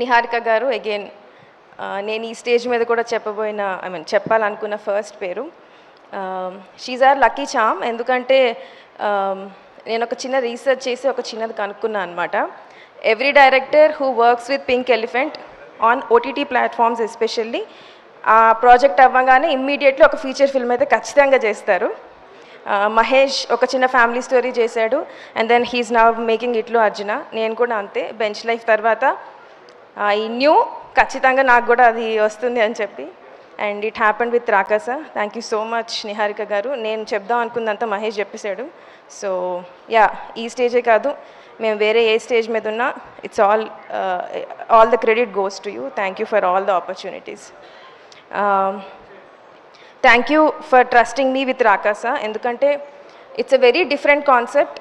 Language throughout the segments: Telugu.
నిహారిక గారు అగైన్ నేను ఈ స్టేజ్ మీద కూడా చెప్పాలనుకున్న ఫస్ట్ పేరు. She's our lucky charm. ఎందుకంటే నేను ఒక చిన్న రీసెర్చ్ చేసి ఒక చిన్నది కనుక్కున్నాను అనమాట. Every director who works with pink elephant on OTT platforms especially ఆ ప్రాజెక్ట్ అవ్వగానే ఇమ్మీడియట్లీ ఒక ఫీచర్ ఫిల్మ్ అయితే ఖచ్చితంగా చేస్తారు. మహేష్ ఒక చిన్న ఫ్యామిలీ స్టోరీ చేశాడు and then he's now making ఇట్లు అర్జున. నేను కూడా అంతే. బెంచ్ లైఫ్ తర్వాత ఐ న్యూ ఖచ్చితంగా నాకు కూడా అది వస్తుంది అని చెప్పి. And it happened with Rakasa. Thank you so much Niharika garu. నేను చెప్దాం అనుకుందంతా మహేష్ చెప్పేశాడు. సో యా, ఈ స్టేజే కాదు, మేము వేరే ఏ స్టేజ్ మీద ఉన్నా it's all the credit goes to you. Thank you for all the opportunities. Thank you for trusting me with Rakasa. ఎందుకంటే it's a very different concept.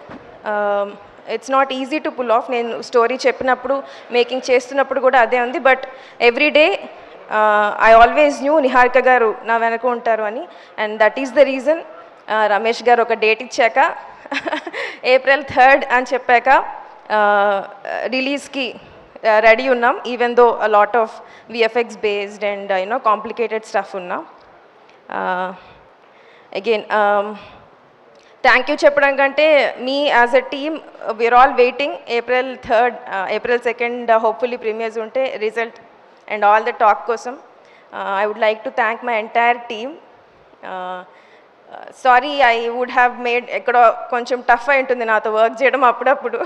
It's not easy to pull off. నేను స్టోరీ చెప్పినప్పుడు మేకింగ్ చేస్తున్నప్పుడు కూడా అదే ఉంది. But every day I always knew Niharika garu నా వెనక ఉంటారు అని. And that is the reason Ramesh garu ఒక డేట్ ఇచ్చాక April 3rd అని చెప్పాక రిలీజ్కి రెడీ ఉన్నాం. Even though a lot of VFX based and complicated stuff ఉన్నాం. అగైన్ థ్యాంక్ యూ చెప్పడం కంటే మీ as a team we are all waiting April 3rd, April 2nd hopefully premieres ఉంటే result and all the talk కోసం I would like to thank my entire team. Sorry, I would have made ఎక్కడో కొంచెం టఫ్ అయి ఉంటుంది నాతో వర్క్ చేయడం అప్పుడప్పుడు.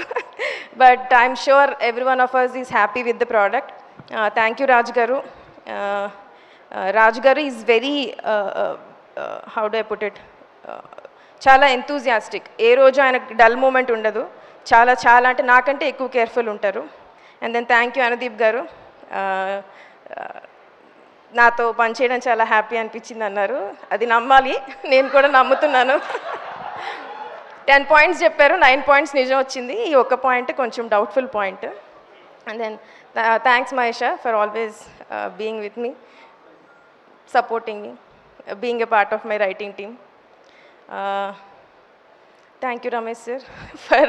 But I'm sure every one of us is happy with the product. Thank you Raju garu. Raju garu is very how do I put it, చాలా ఎంతూజియాస్టిక్. ఏ రోజు ఆయనకు డల్ మూమెంట్ ఉండదు. చాలా చాలా అంటే నాకంటే ఎక్కువ కేర్ఫుల్ ఉంటారు. And then thank you Anudeep గారు. నాతో పనిచేయడం చాలా హ్యాపీ అనిపించింది అన్నారు. అది నమ్మాలి, నేను కూడా నమ్ముతున్నాను. 10 points చెప్పారు, 9 points నిజం వచ్చింది. ఈ ఒక్క పాయింట్ కొంచెం doubtful point. And then thanks మహేషా for always being with me, supporting me, being a part of my writing team. Thank you Ramesh sir for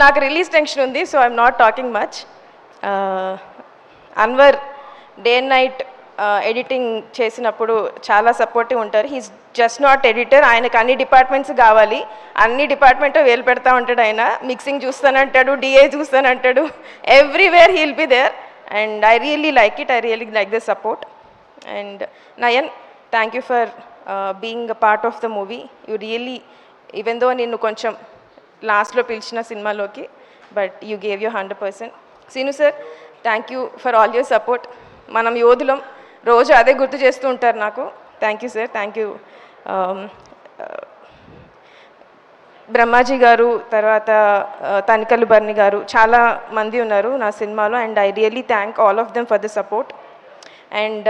నాకు రిలీజ్ టెన్షన్ ఉంది, so I'm not talking much. Anwar day and night editing చేసినప్పుడు చాలా సపోర్టివ్ ఉంటారు. He's just not editor. ఆయనకు అన్ని డిపార్ట్మెంట్స్ కావాలి, అన్ని డిపార్ట్మెంట్ వేలు పెడతా ఉంటాడు. ఆయన మిక్సింగ్ చూస్తానంటాడు, డిఏ చూస్తానంటాడు, everywhere he will be there. And I really like it. I really like the support. And Nayan, thank you for being a part of the movie. You really, even though ninnu koncham last lo pilchina cinema loki, but you gave your 100%. Sinu sir, thank you for all your support. Manam yodulam roju ade gurtu chestu untaru naku. Thank you sir, thank you. Brahmaji గారు, తర్వాత తనికల్లు బర్ని గారు, చాలా మంది ఉన్నారు నా సినిమాలో. And I really thank all of them for the support. And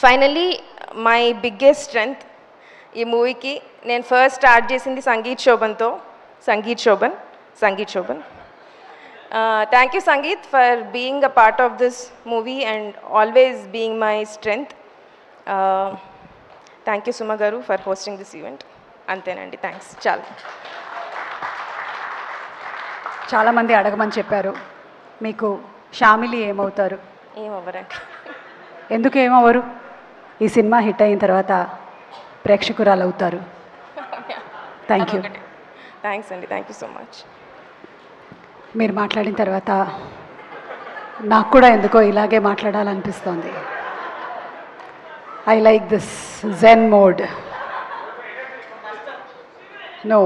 finally my biggest strength ఈ మూవీకి, నేను ఫస్ట్ స్టార్ట్ చేసింది సంగీత్ శోభన్తో. Sangeeth Shobhan thank you Sangeeth for being a part of this movie and always being my strength. Thank you Suma garu for hosting this event. అంతేనండి, థ్యాంక్స్. చాలామంది అడగమని చెప్పారు, మీకు షామిలి ఏమవుతారు? ఏమవ్వరండి. ఎందుకు ఏమవ్వరు? ఈ సినిమా హిట్ అయిన తర్వాత ప్రేక్షకురాలు అవుతారు. Thank you. థ్యాంక్స్ అండి, థ్యాంక్ యూ సో మచ్. మీరు మాట్లాడిన తర్వాత నాకు కూడా ఎందుకో ఇలాగే మాట్లాడాలనిపిస్తోంది. I like this zen mode. No.